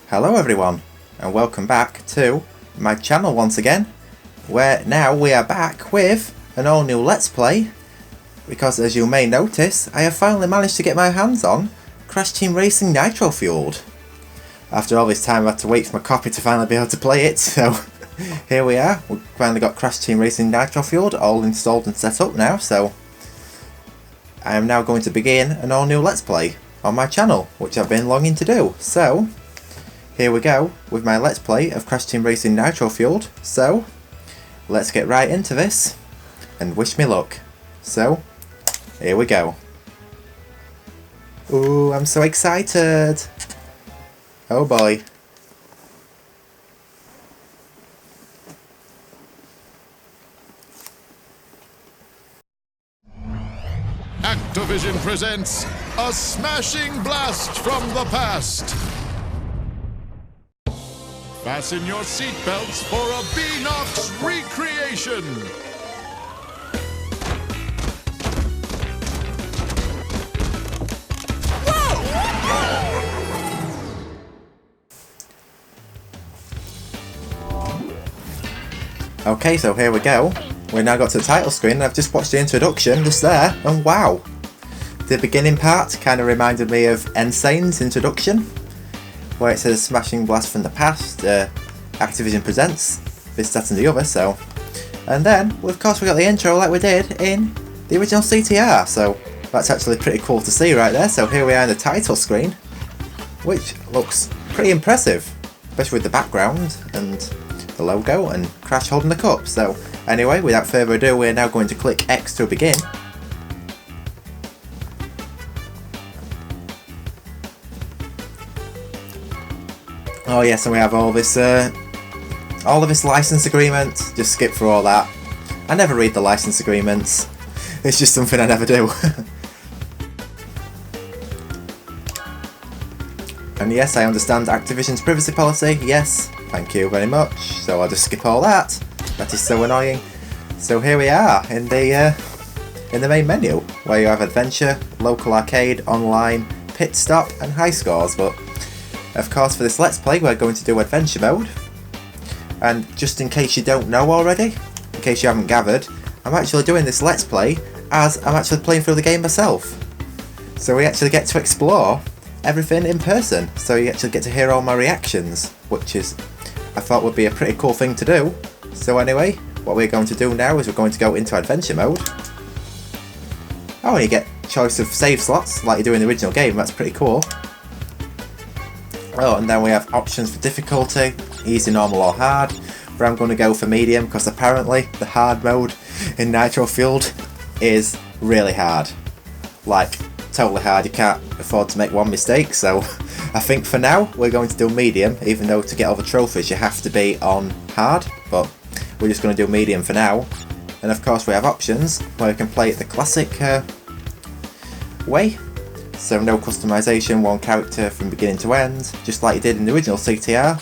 Hello everyone, and welcome back to my channel once again, where now we are back with an all new Let's Play, because as you may notice, I have finally managed to get my hands on Crash Team Racing Nitro-Fueled. After all this time I had to wait for my copy to finally be able to play it, so here we are. We've finally got Crash Team Racing Nitro-Fueled all installed and set up now, so I am now going to begin an all new Let's Play on my channel, which I've been longing to do. So here we go with my Let's Play of Crash Team Racing Nitro-Fueled. So let's get right into this and wish me luck. So here we go. Ooh, I'm so excited. Oh boy. Activision presents a smashing blast from the past. Fasten your seatbelts for a Beanox recreation. Okay, so here we go. We now got to the title screen and I've just watched the introduction just there, and wow! The beginning part kind of reminded me of Ensane's introduction, where it says smashing blast from the past, Activision presents this, that and the other, so. And then, well, of course we got the intro like we did in the original CTR, so that's actually pretty cool to see right there. So here we are in the title screen, which looks pretty impressive, especially with the background and the logo and Crash holding the cup. So anyway, without further ado, we're now going to click X to begin. Oh yes, and we have all of this license agreement. Just skip through all that. I never read the license agreements. It's just something I never do. And yes, I understand Activision's privacy policy. Yes, thank you very much. So I'll just skip all that. That is so annoying. So here we are in the main menu, where you have adventure, local arcade, online, pit stop, and high scores. But of course, for this Let's Play, we're going to do adventure mode. And just in case you don't know already, in case you haven't gathered, I'm actually doing this Let's Play as I'm actually playing through the game myself. So we actually get to explore everything in person. So you actually get to hear all my reactions, which is, I thought would be a pretty cool thing to do. So anyway, what we're going to do now is we're going to go into adventure mode. Oh, and you get choice of save slots like you do in the original game. That's pretty cool. Oh, and then we have options for difficulty, easy, normal or hard, but I'm going to go for medium because apparently the hard mode in Nitro-Fueled is really hard. Like, totally hard, you can't afford to make one mistake, so I think for now we're going to do medium, even though to get all the trophies you have to be on hard, but we're just going to do medium for now. And of course we have options where you can play it the classic way. So no customization, one character from beginning to end, just like you did in the original CTR.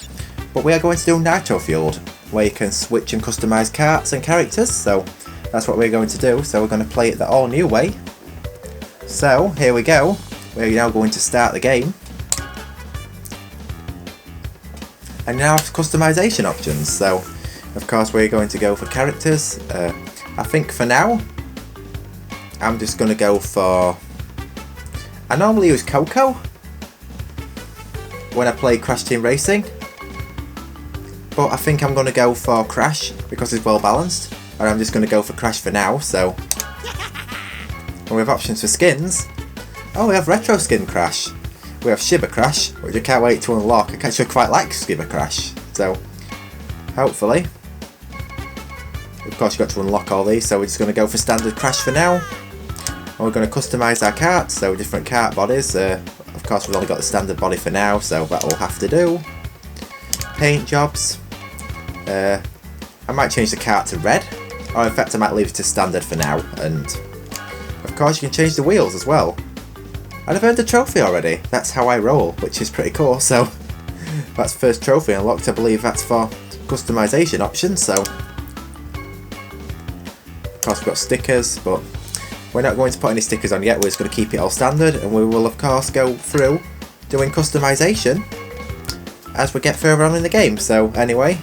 But we are going to do Nitro-Fueled, where you can switch and customise karts and characters, so that's what we're going to do. So we're going to play it the all new way. So here we go, we're now going to start the game. And now have customization options, so of course we're going to go for characters. I think for now, I'm just going to go for, I normally use Coco when I play Crash Team Racing, but I think I'm going to go for Crash because it's well balanced, and I'm just going to go for Crash for now. So, and we have options for skins. Oh, we have Retro Skin Crash. We have Shiba Crash, which I can't wait to unlock. I actually quite like Shiba Crash, so hopefully. Of course, you've got to unlock all these, so we're just going to go for standard Crash for now. And we're going to customise our karts, so different kart bodies. Of course, we've only got the standard body for now, so that will have to do. Paint jobs. I might change the kart to red, or in fact I might leave it to standard for now. And of course you can change the wheels as well. And I've earned a trophy already. That's how I roll, which is pretty cool. So that's the first trophy unlocked. I believe that's for customisation options. So of course we've got stickers, but We're not going to put any stickers on yet, we're just going to keep it all standard, and we will of course go through doing customization as we get further on in the game. So anyway,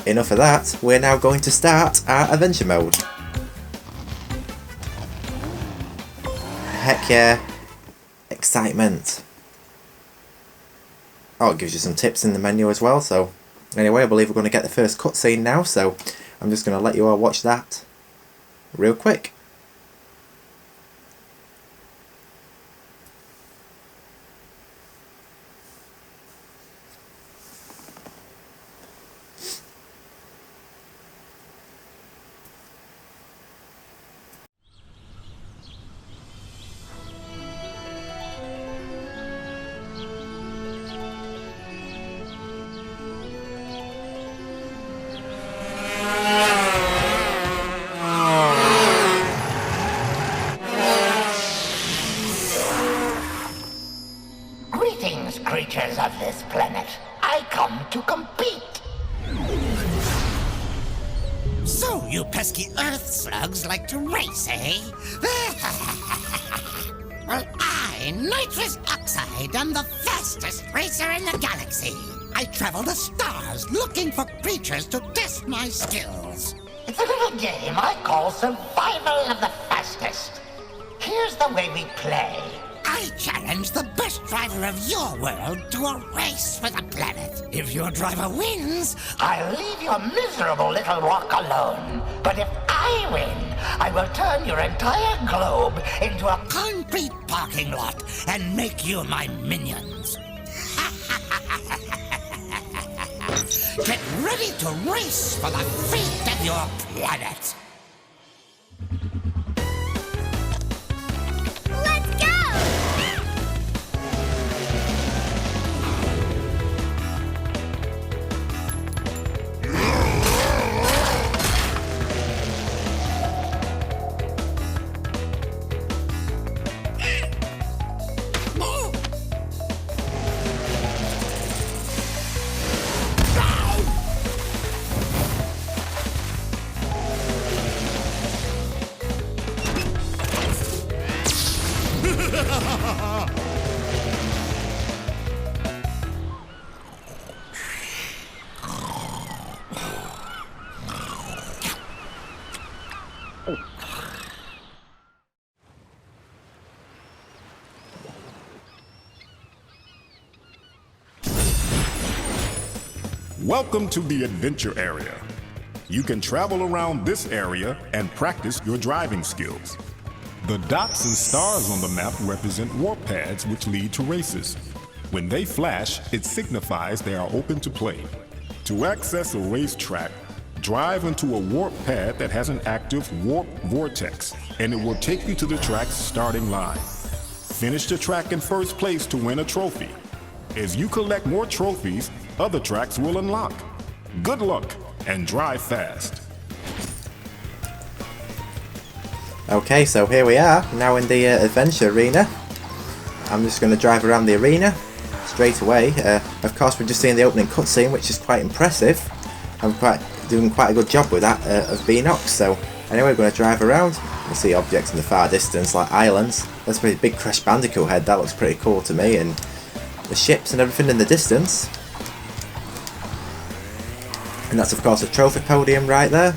enough of that. We're now going to start our adventure mode. Heck yeah. Excitement. Oh, it gives you some tips in the menu as well. So anyway, I believe we're going to get the first cutscene now. So I'm just going to let you all watch that real quick. Greetings, creatures of this planet. I come to compete. So you pesky Earth slugs like to race, eh? Well, I, nitrous oxide, am the fastest racer in the galaxy. I travel the stars looking for creatures to test my skills. It's a little game I call survival of the fastest. Here's the way we play. I challenge the best driver of your world to a race for the planet. If your driver wins, I'll leave your miserable little rock alone. But if I win, I will turn your entire globe into a concrete parking lot and make you my minions. Get ready to race for the fate of your planet. Let's go! Welcome to the adventure area. You can travel around this area and practice your driving skills. The dots and stars on the map represent warp pads which lead to races. When they flash, it signifies they are open to play. To access a racetrack, drive into a warp pad that has an active warp vortex, and it will take you to the track's starting line. Finish the track in first place to win a trophy. As you collect more trophies, other tracks will unlock. Good luck and drive fast. Okay, so here we are, now in the adventure arena. I'm just going to drive around the arena straight away. Of course, we're just seeing the opening cutscene, which is quite impressive. I'm doing quite a good job with that of Beanox. So anyway, we're going to drive around. You see objects in the far distance, like islands. That's a pretty big Crash Bandicoot head. That looks pretty cool to me, and the ships and everything in the distance. And that's of course a trophy podium right there.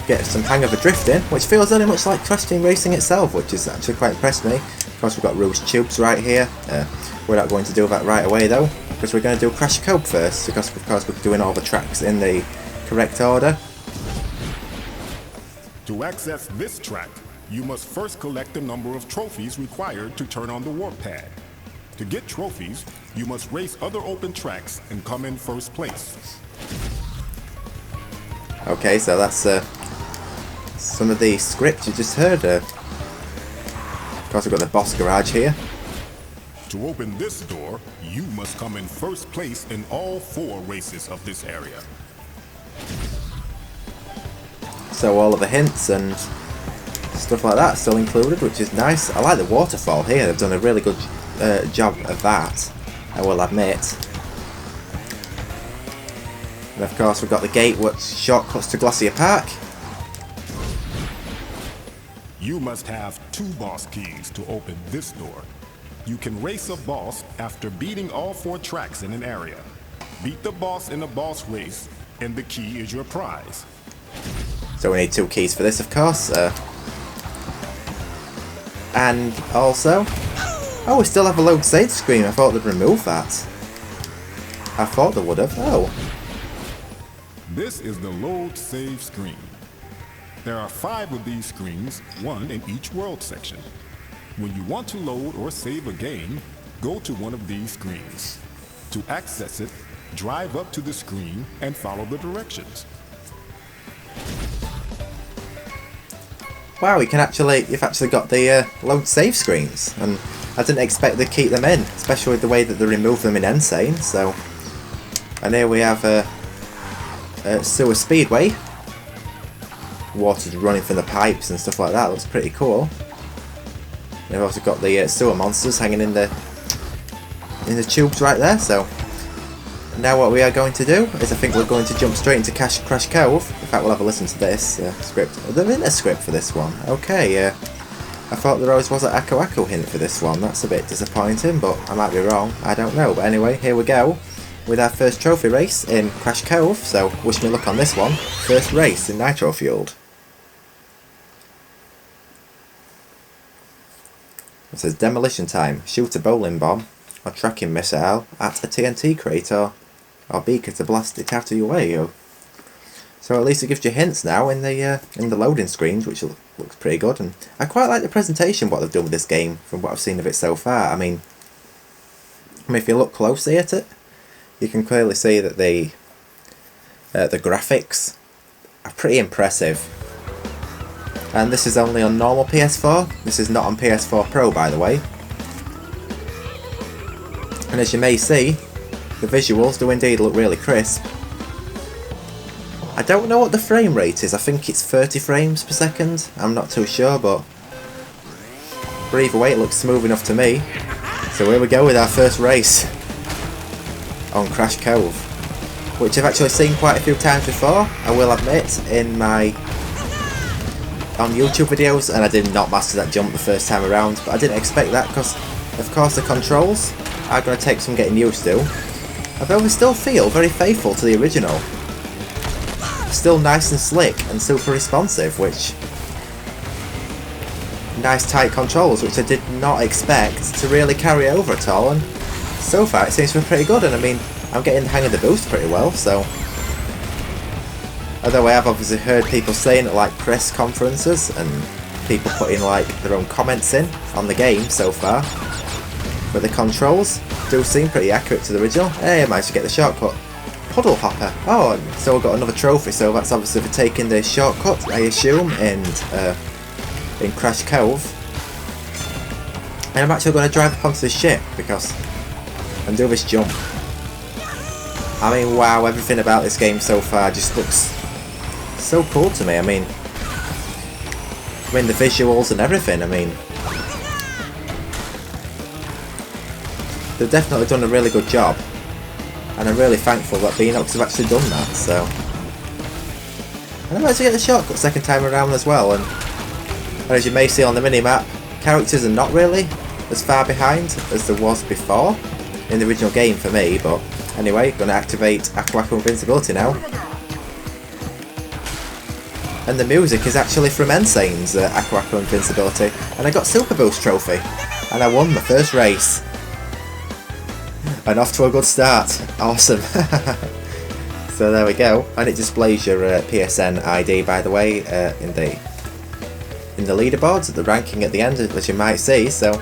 Get some hang of the drifting, which feels very much like Crash Team Racing itself, which has actually quite impressed me. Of course, we've got Rouge Tubes right here. We're not going to do that right away though, because we're going to do Crash Cove first, because of course we're doing all the tracks in the correct order. To access this track, you must first collect the number of trophies required to turn on the warp pad. To get trophies, you must race other open tracks and come in first place. Okay, so that's some of the script you just heard. Of course, we've got the boss garage here. To open this door, you must come in first place in all 4 races of this area. So all of the hints and stuff like that still included, which is nice. I like the waterfall here. They've done a really good job of that, I will admit. And of course we've got the gate which shortcuts to Glacier Park. You must have 2 boss keys to open this door. You can race a boss after beating all 4 tracks in an area. Beat the boss in a boss race, and the key is your prize. So we need 2 keys for this, of course. And also... Oh, we still have a load save screen. I thought they'd remove that. I thought they would have. Oh. This is the load save screen. There are 5 of these screens, 1 in each world section. When you want to load or save a game, go to one of these screens. To access it, drive up to the screen and follow the directions. Wow, you've actually got the load save screens, and I didn't expect to keep them in, especially with the way that they remove them in Insane. So, and here we have Sewer Speedway. Water's running from the pipes and stuff like that. Looks pretty cool. They've also got the sewer monsters hanging in the tubes right there. So now what we are going to do is I think we're going to jump straight into Crash Cove. In fact, we'll have a listen to this script. Oh, there isn't a script for this one. Okay, I thought there always was an Ako hint for this one. That's a bit disappointing, but I might be wrong. I don't know. But anyway, here we go with our first trophy race in Crash Cove. So wish me luck on this one. First race in Nitro-Fueled. It says demolition time. Shoot a bowling bomb or tracking missile at a TNT crate or beaker to blast it out of your way. So at least it gives you hints now in the loading screens, which looks pretty good. And I quite like the presentation, what they've done with this game from what I've seen of it so far. I mean if you look closely at it, you can clearly see that the graphics are pretty impressive. And this is only on normal PS4. This is not on PS4 Pro, by the way. And as you may see, the visuals do indeed look really crisp. I don't know what the frame rate is. I think it's 30 frames per second. I'm not too sure, but either way, it looks smooth enough to me. So here we go with our first race on Crash Cove, which I've actually seen quite a few times before, I will admit, on YouTube videos, and I did not master that jump the first time around, but I didn't expect that because of course the controls are going to take some getting used to. Although they still feel very faithful to the original. Still nice and slick and super responsive, which... Nice tight controls, which I did not expect to really carry over at all, and so far it seems to be pretty good, and I mean, I'm getting the hang of the boost pretty well, so... Although I have obviously heard people saying it like press conferences and people putting like their own comments in on the game so far. But the controls do seem pretty accurate to the original. Hey, I managed to get the shortcut. Puddle Hopper. Oh, so we've got another trophy, so that's obviously for taking the shortcut, I assume, in Crash Cove. And I'm actually going to drive up onto the ship and do this jump. I mean, wow, everything about this game so far just looks so cool to me. I mean the visuals and everything. I mean, they've definitely done a really good job, and I'm really thankful that Beanox have actually done that. So, and I managed to get the shortcut second time around as well. And as you may see on the minimap, characters are not really as far behind as there was before in the original game for me. But anyway, going to activate Ako Invincibility now. And the music is actually from Insane's Ako Invincibility. And I got Super Boost Trophy. And I won my first race. And off to a good start. Awesome. So there we go. And it displays your PSN ID, by the way, in the leaderboards, the ranking at the end, as you might see. So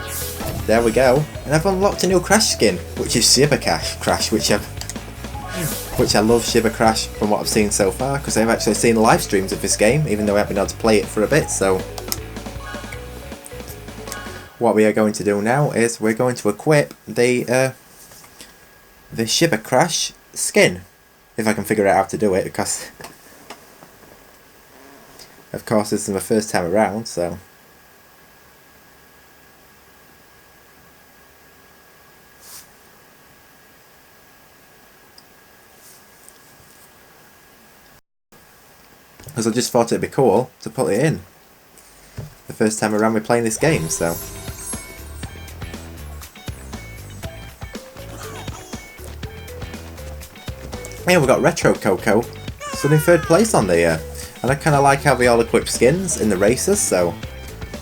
there we go. And I've unlocked a new Crash skin, which is Shiba Crash, which I love Shiba Crash from what I've seen so far, because I've actually seen live streams of this game, even though I haven't been able to play it for a bit. So what we are going to do now is we're going to equip the Shiba Crash skin, if I can figure out how to do it, because of course this is my first time around. So because I just thought it'd be cool to put it in the first time around we're playing this game, so. Yeah, we've got Retro Coco stood in 3rd place on the and I kind of like how they all equip skins in the races, so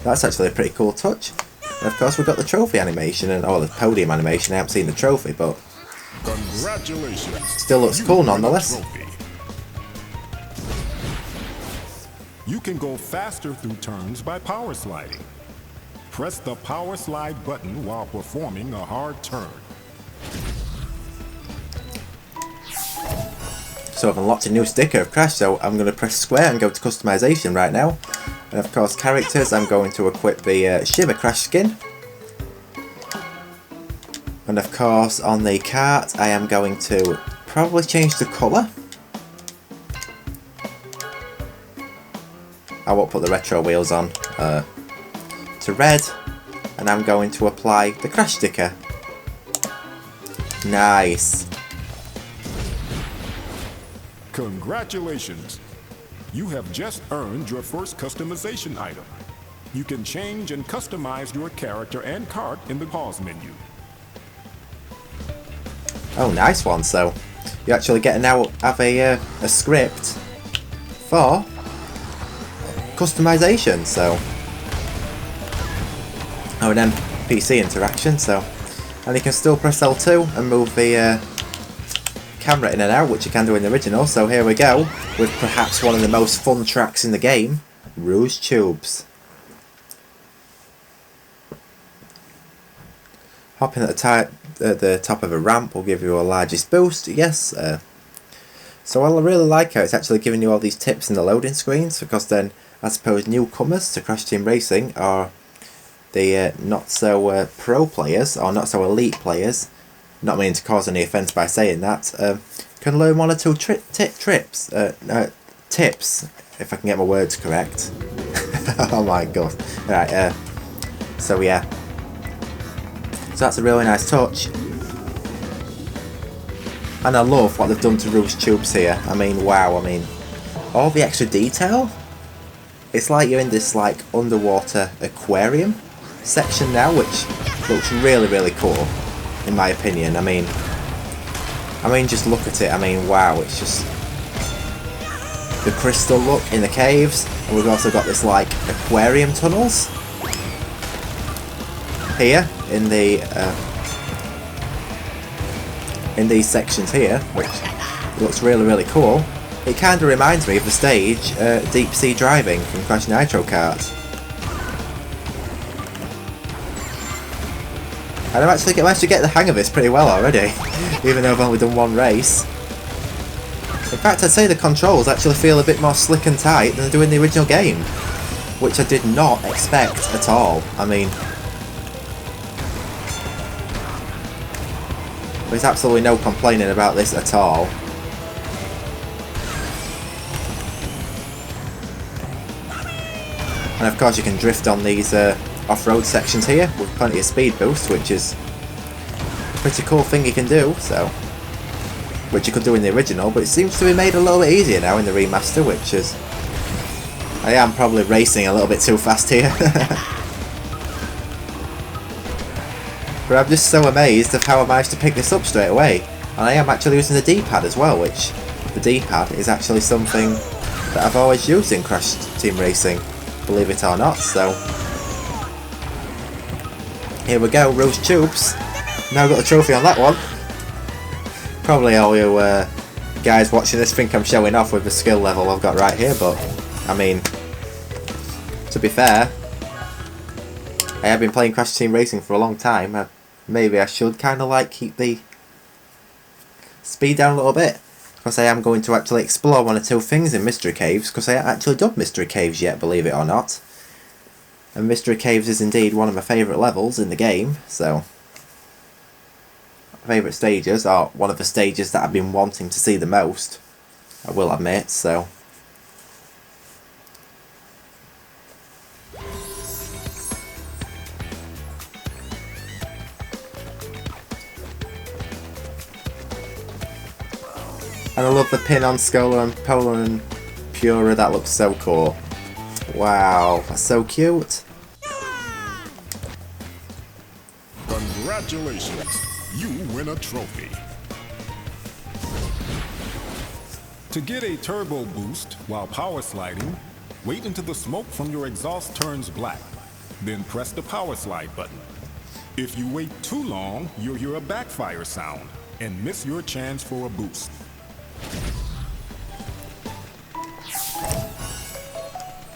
that's actually a pretty cool touch. And of course we've got the trophy animation, and the podium animation. I haven't seen the trophy, but Congratulations. Still looks cool nonetheless. You can go faster through turns by power sliding. Press the power slide button while performing a hard turn. So I've unlocked a new sticker of Crash, so I'm going to press square and go to customization right now. And of course characters, I'm going to equip the Shiver Crash skin. And of course on the kart I am going to probably change the colour. I won't put the retro wheels on to red, and I'm going to apply the Crash sticker. Nice. Congratulations! You have just earned your first customization item. You can change and customize your character and kart in the pause menu. Oh, nice one. So you actually get now have a script for customization, so an NPC interaction. So, and you can still press L2 and move the camera in and out, which you can do in the original. So here we go with perhaps one of the most fun tracks in the game, Rouge Tubes. Hopping at the top of a ramp will give you a largest boost, yes. So I really like how it's actually giving you all these tips in the loading screens, because then I suppose newcomers to Crash Team Racing, or the not so pro players or not so elite players, not meaning to cause any offence by saying that, can learn one or two tips, if I can get my words correct. Oh my god. Right, so yeah. So that's a really nice touch. And I love what they've done to Rouge Tubes here. I mean, wow, I mean, all the extra detail. It's like you're in this like underwater aquarium section now, which looks really, really cool, in my opinion. I mean, just look at it. I mean, wow, it's just the crystal look in the caves, and we've also got this like aquarium tunnels here in the in these sections here, which looks really, really cool. It kind of reminds me of the stage Deep Sea Driving from Crash Nitro Kart. And I've actually managed to get the hang of this pretty well already, even though I've only done one race. In fact, I'd say the controls actually feel a bit more slick and tight than they do in the original game, which I did not expect at all. I mean, there's absolutely no complaining about this at all. And of course you can drift on these off-road sections here with plenty of speed boost, which is a pretty cool thing you can do, so, which you could do in the original, but it seems to be made a little bit easier now in the remaster, which is, I am probably racing a little bit too fast here. But I'm just so amazed of how I managed to pick this up straight away. And I am actually using the D-pad as well, which the D-pad is actually something that I've always used in Crash Team Racing, believe it or not. So here we go, Rouge Tubes. Now I've got the trophy on that one. Probably all you guys watching this think I'm showing off with the skill level I've got right here, but I mean, to be fair, I have been playing Crash Team Racing for a long time. Maybe I should kind of like keep the speed down a little bit, because I am going to actually explore one or two things in Mystery Caves, because I haven't actually done Mystery Caves yet, believe it or not. And Mystery Caves is indeed one of my favourite levels in the game, so favourite stages, or one of the stages that I've been wanting to see the most, I will admit, so. And I love the pin on Scholar and Polar and Pura, that looks so cool. Wow, that's so cute. Congratulations, you win a trophy. To get a turbo boost while power sliding, wait until the smoke from your exhaust turns black. Then press the power slide button. If you wait too long, you'll hear a backfire sound and miss your chance for a boost.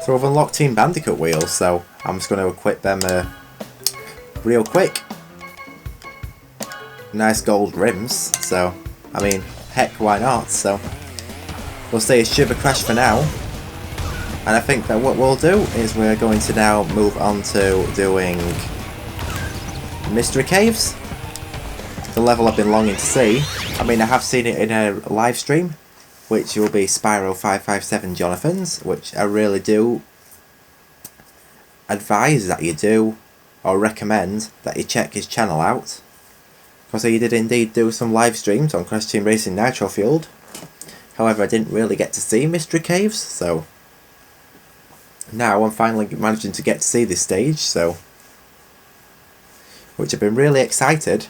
So I've unlocked Team Bandicoot wheels, so I'm just going to equip them real quick. Nice gold rims, so I mean, heck, why not? So we'll stay as Shiver Crash for now. And I think that what we'll do is we're going to now move on to doing Mystery Caves. The level I've been longing to see. I mean, I have seen it in a live stream, which will be Spyro557 Jonathan's, which I really do advise that you do, or recommend that you check his channel out. Because he did indeed do some live streams on Crash Team Racing Nitro-Fueled. However, I didn't really get to see Mystery Caves, so now I'm finally managing to get to see this stage, so which I've been really excited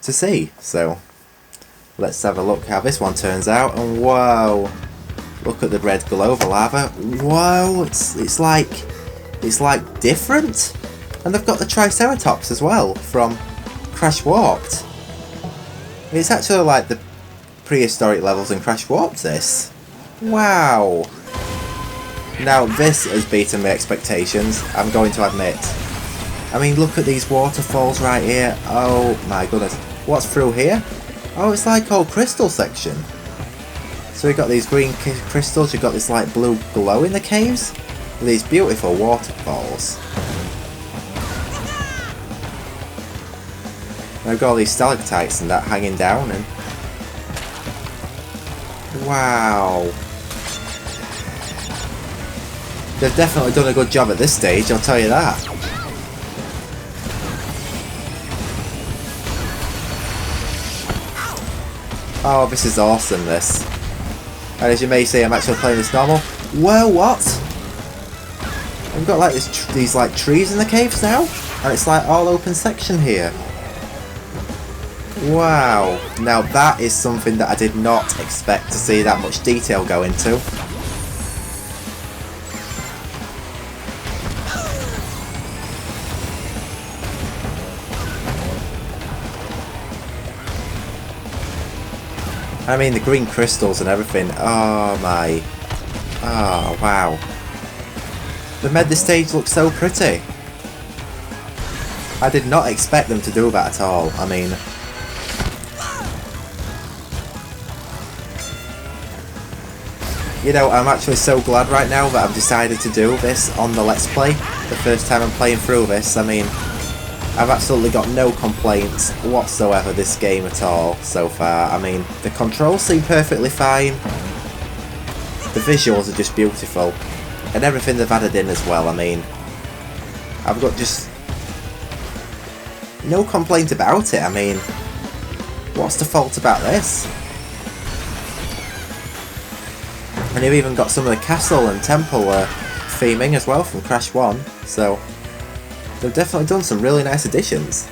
to see. So let's have a look how this one turns out. And whoa, look at the red glow of the lava. Whoa, it's like different. And they've got the Triceratops as well from Crash Warped. It's actually like the prehistoric levels in Crash Warped, this. Wow. Now this has beaten my expectations, I'm going to admit. I mean, look at these waterfalls right here. Oh my goodness. What's through here? Oh, it's like old crystal section. So we've got these green crystals, you've got this like blue glow in the caves, with these beautiful waterfalls. And we've got all these stalactites and that hanging down, and wow. They've definitely done a good job at this stage, I'll tell you that. Oh, this is awesome, this. And as you may see, I'm actually playing this normal. Whoa, what? We've got like these like trees in the caves now, and it's like all open section here. Wow. Now that is something that I did not expect to see that much detail go into. I mean, the green crystals and everything. Oh my. Oh, wow. They made this stage look so pretty. I did not expect them to do that at all. I mean, you know, I'm actually so glad right now that I've decided to do this on the Let's Play. The first time I'm playing through this. I mean, I've absolutely got no complaints whatsoever this game at all so far. I mean, the controls seem perfectly fine. The visuals are just beautiful. And everything they've added in as well. I mean, I've got just no complaint about it. I mean, what's the fault about this? And you've even got some of the castle and temple theming as well from Crash 1. So they've definitely done some really nice additions.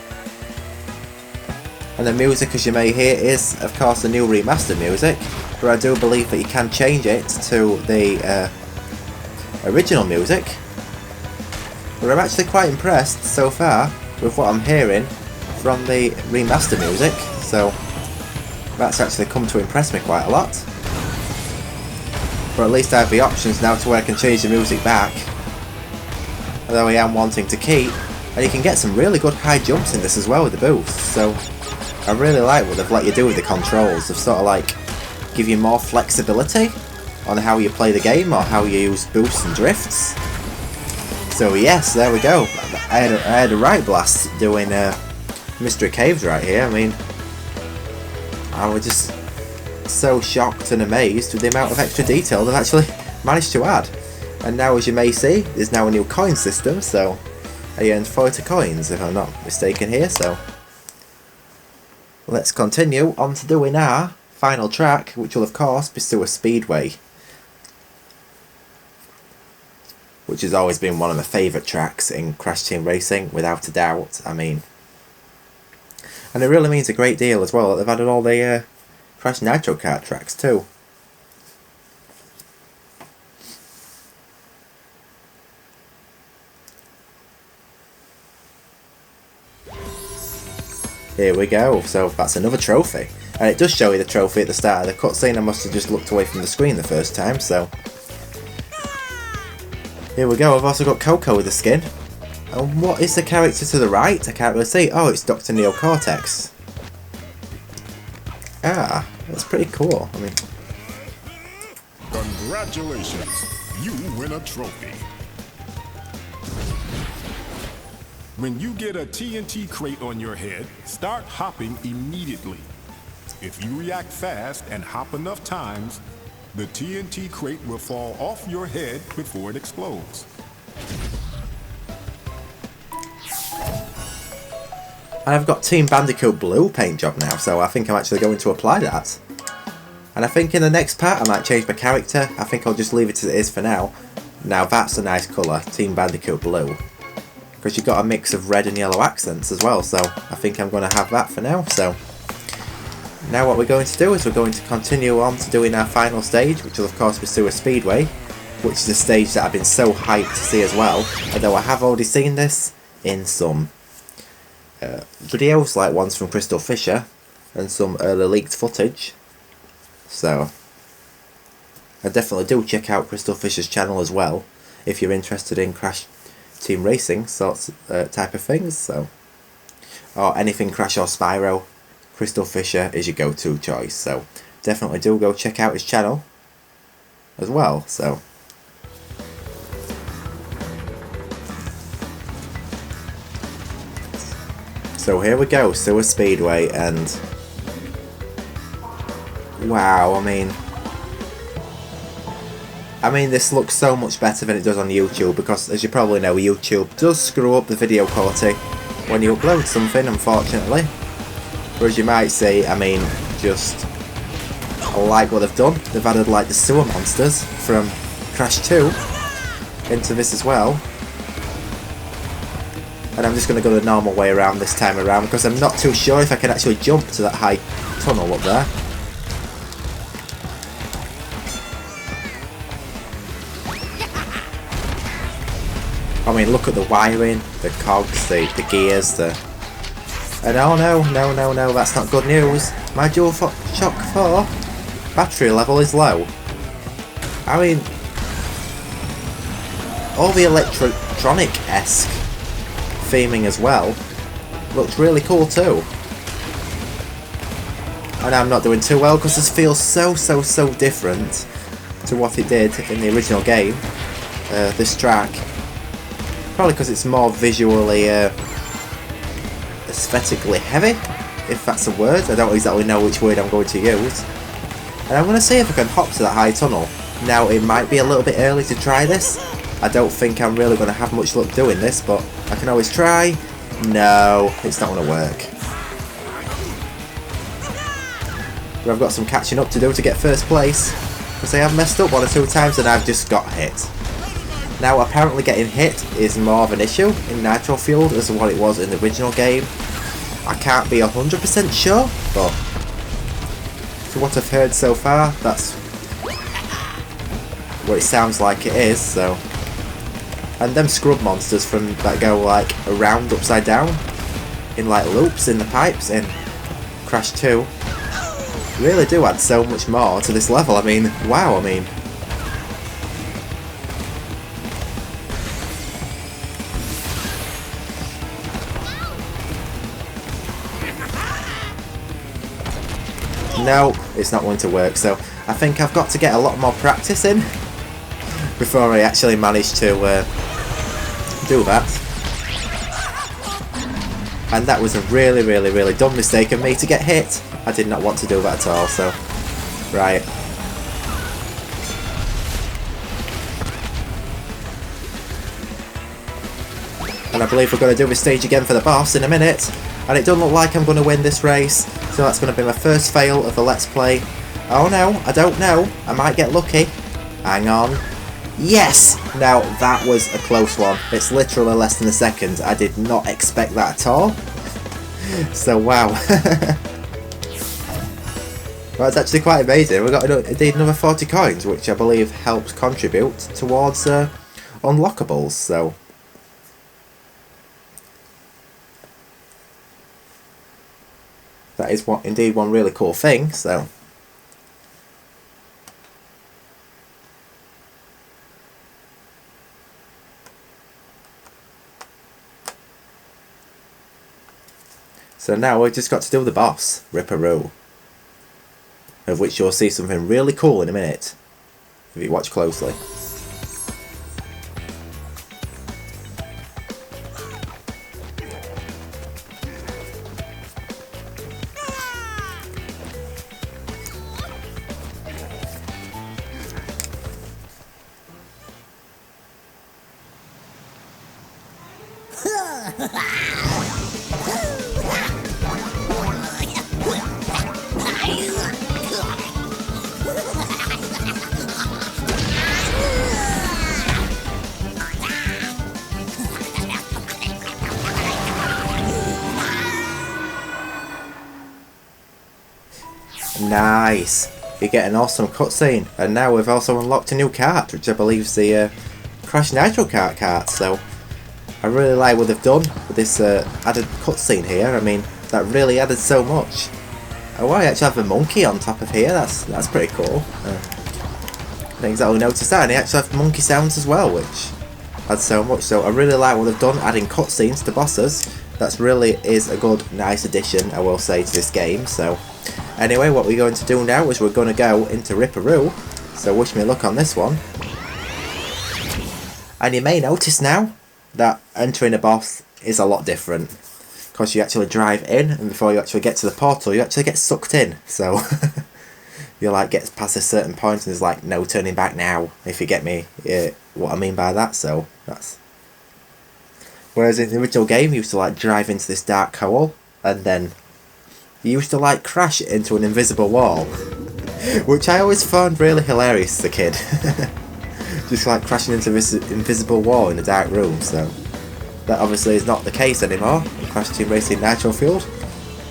And the music, as you may hear, is of course the new remastered music, but I do believe that you can change it to the original music. But I'm actually quite impressed so far with what I'm hearing from the remastered music, so that's actually come to impress me quite a lot. But at least I have the options now to where I can change the music back. Although I am wanting to keep, and you can get some really good high jumps in this as well with the boosts, so I really like what they've let you do with the controls. They've sort of like give you more flexibility on how you play the game or how you use boosts and drifts. So yes, there we go. I had a right blast doing Mystery Caves right here. I mean, I was just so shocked and amazed with the amount of extra detail they've actually managed to add. And now, as you may see, there's now a new coin system, so I earned 40 coins if I'm not mistaken here, so let's continue on to doing our final track, which will of course be Sewer Speedway, which has always been one of my favourite tracks in Crash Team Racing, without a doubt. I mean, and it really means a great deal as well that they've added all the Crash Nitro Kart tracks too. Here we go, so that's another trophy. And it does show you the trophy at the start of the cutscene. I must have just looked away from the screen the first time, so... Here we go, I've also got Coco with the skin. And what is the character to the right? I can't really see. Oh, it's Dr. Neocortex. Ah, that's pretty cool. I mean... Congratulations, you win a trophy. When you get a TNT crate on your head, start hopping immediately. If you react fast and hop enough times, the TNT crate will fall off your head before it explodes. And I've got Team Bandicoot Blue paint job now, so I think I'm actually going to apply that. And I think in the next part I might change my character. I think I'll just leave it as it is for now. Now that's a nice colour, Team Bandicoot Blue. Because you've got a mix of red and yellow accents as well, so I think I'm going to have that for now. So now what we're going to do is we're going to continue on to doing our final stage, which will of course be Sewer Speedway, which is a stage that I've been so hyped to see as well, although I have already seen this in some videos, like ones from Crystal Fisher and some early leaked footage. So I definitely do check out Crystal Fisher's channel as well if you're interested in Crash Team Racing sorts type of things, so, or anything Crash or Spyro, Crystal Fisher is your go-to choice, so definitely do go check out his channel as well. So here we go, Sewer Speedway, and wow, I mean this looks so much better than it does on YouTube, because as you probably know, YouTube does screw up the video quality when you upload something, unfortunately. Whereas you might say, I mean, just I like what they've done. They've added like the sewer monsters from Crash 2 into this as well. And I'm just going to go the normal way around this time around, because I'm not too sure if I can actually jump to that high tunnel up there. I mean, look at the wiring, the cogs, the gears, and oh no, that's not good news. My DualShock 4 battery level is low. I mean, all the electronic-esque theming as well looks really cool too. And I'm not doing too well because this feels so different to what it did in the original game, this track. Probably because it's more visually, aesthetically heavy, if that's a word. I don't exactly know which word I'm going to use. And I'm going to see if I can hop to that high tunnel. Now, it might be a little bit early to try this. I don't think I'm really going to have much luck doing this, but I can always try. No, it's not going to work. But I've got some catching up to do to get first place, because I have messed up 1 or 2 times and I've just got hit. Now, apparently getting hit is more of an issue in Nitro-Fueled as what it was in the original game. I can't be 100% sure, but from what I've heard so far, that's what it sounds like it is, so. And them scrub monsters from that go like around upside down in like loops in the pipes in Crash 2 really do add so much more to this level. I mean, wow, I mean. No, it's not going to work, so I think I've got to get a lot more practice in before I actually manage to do that. And that was a really dumb mistake of me to get hit. I did not want to do that at all, so right. And I believe we're going to do this stage again for the boss in a minute. And it doesn't look like I'm going to win this race, so that's going to be my first fail of the Let's Play. Oh no, I don't know. I might get lucky. Hang on. Yes! Now, that was a close one. It's literally less than a second. I did not expect that at all. So, wow. Well, it's actually quite amazing. We got indeed another 40 coins, which I believe helps contribute towards unlockables, so... That is indeed one really cool thing, so... So now we've just got to do the boss, Ripperoo. Of which you'll see something really cool in a minute, if you watch closely. Nice! You get an awesome cutscene, and now we've also unlocked a new kart, which I believe is the Crash Nitro kart, so I really like what they've done with this added cutscene here. I mean, that really added so much. Oh, I actually have a monkey on top of here, that's pretty cool. I didn't exactly notice that, and they actually have monkey sounds as well, which adds so much, so I really like what they've done, adding cutscenes to bosses. That really is a good, nice addition, I will say, to this game, so... Anyway, what we're going to do now is we're going to go into Ripperoo, so wish me luck on this one. And you may notice now that entering a boss is a lot different, because you actually drive in, and before you actually get to the portal, you actually get sucked in, so you like get past a certain point and there's like no turning back now, if you get me what I mean by that, so that's... Whereas in the original game you used to like drive into this dark hole, and then you used to like crash into an invisible wall, which I always found really hilarious as a kid. Just like crashing into this invisible wall in a dark room, so that obviously is not the case anymore in Crash Team Racing Nitro-Fueled,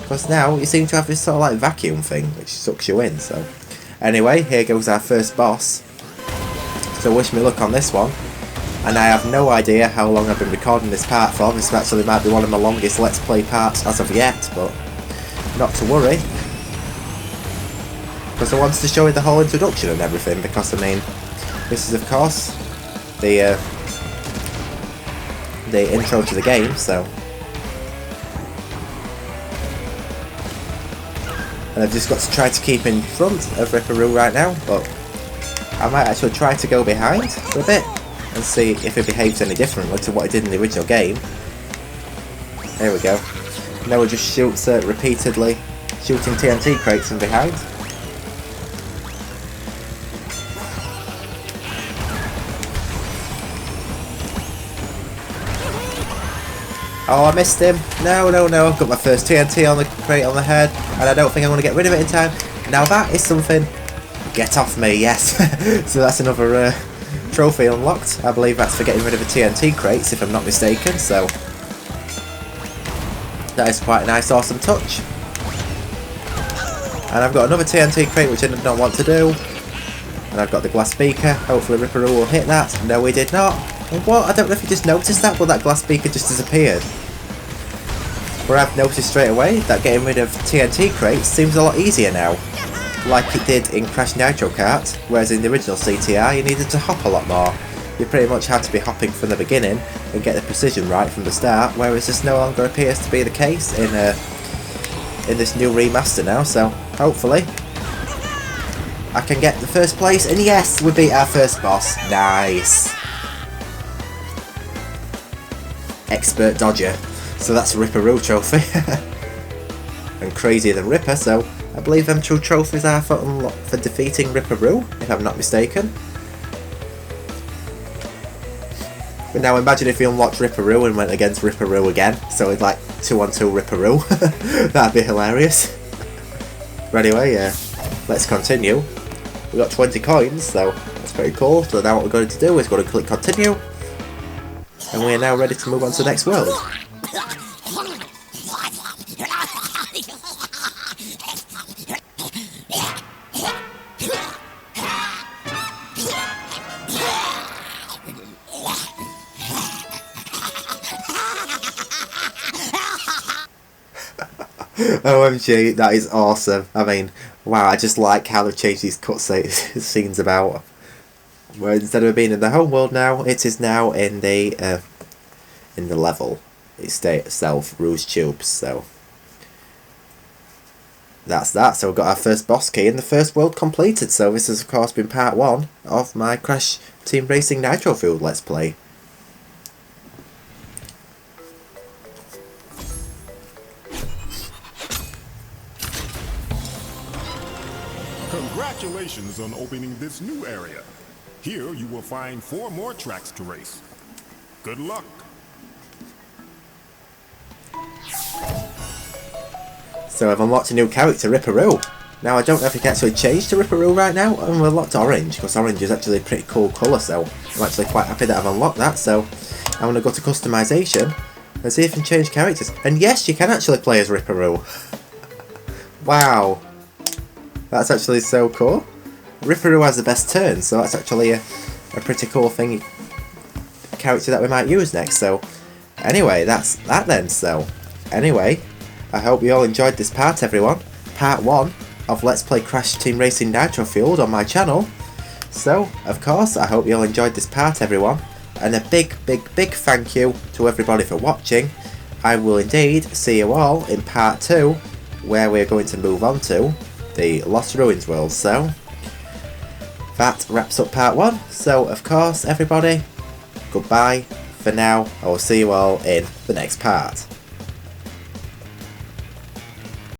because now you seem to have this sort of like vacuum thing which sucks you in, so... Anyway, here goes our first boss, so wish me luck on this one. And I have no idea how long I've been recording this part for. This actually might be one of my longest Let's Play parts as of yet, but not to worry, because I wanted to show you the whole introduction and everything, because I mean, this is of course the intro to the game, so... And I've just got to try to keep in front of Ripperoo right now, but I might actually try to go behind for a bit and see if it behaves any differently to what it did in the original game. There we go. Now it just shoots repeatedly, shooting TNT crates from behind. Oh, I missed him. No, I've got my first TNT on the crate on the head, and I don't think I'm going to get rid of it in time. Now that is something. Get off me, yes. So that's another trophy unlocked. I believe that's for getting rid of the TNT crates, if I'm not mistaken, so... That is quite a nice, awesome touch. And I've got another TNT crate which I did not want to do. And I've got the glass beaker. Hopefully Ripperoo will hit that. No, he did not. And what? I don't know if you just noticed that, but that glass beaker just disappeared. Where I've noticed straight away that getting rid of TNT crates seems a lot easier now. Like it did in Crash Nitro Kart, whereas in the original CTR you needed to hop a lot more. You pretty much had to be hopping from the beginning and get the precision right from the start, whereas this no longer appears to be the case in this new remaster now, so hopefully I can get the first place, and yes, we beat our first boss. Nice. Expert Dodger. So that's a Ripperoo trophy. And crazier than Ripper, so I believe them two trophies are for defeating Ripperoo, if I'm not mistaken. But now imagine if you unlocked Ripperoo and went against Ripperoo again, so it's like 2-on-2 Ripperoo. That'd be hilarious. But anyway, let's continue. We got 20 coins, so That's pretty cool. So now what we're going to do is going to click continue. And we are now ready to move on to the next world. OMG, that is awesome. I mean, wow, I just like how they've changed these cutscenes about. Where instead of being in the home world now, it is now in the level itself, Rouge Tubes. So that's that. So we've got our first boss key and the first world completed. So this has of course been part 1 of my Crash Team Racing Nitro-Fueled Let's Play. Congratulations on opening this new area. Here you will find 4 more tracks to race. Good luck. So I've unlocked a new character, Ripperoo. Now I don't know if you can actually change to Ripperoo right now. I've unlocked orange, because orange is actually a pretty cool colour, so I'm actually quite happy that I've unlocked that. So I'm going to go to customization and see if I can change characters. And yes, you can actually play as Ripperoo. Wow. That's actually so cool. Ripperoo has the best turn, so that's actually a pretty cool thing, character that we might use next. So anyway, that's that then. So anyway, I hope you all enjoyed this part, everyone. Part 1 of Let's Play Crash Team Racing Nitro-Fueled on my channel. So of course, I hope you all enjoyed this part, everyone. And a big thank you to everybody for watching. I will indeed see you all in part 2, where we're going to move on to the Lost Ruins world. So that wraps up part 1. So of course, everybody, goodbye for now. I will see you all in the next part.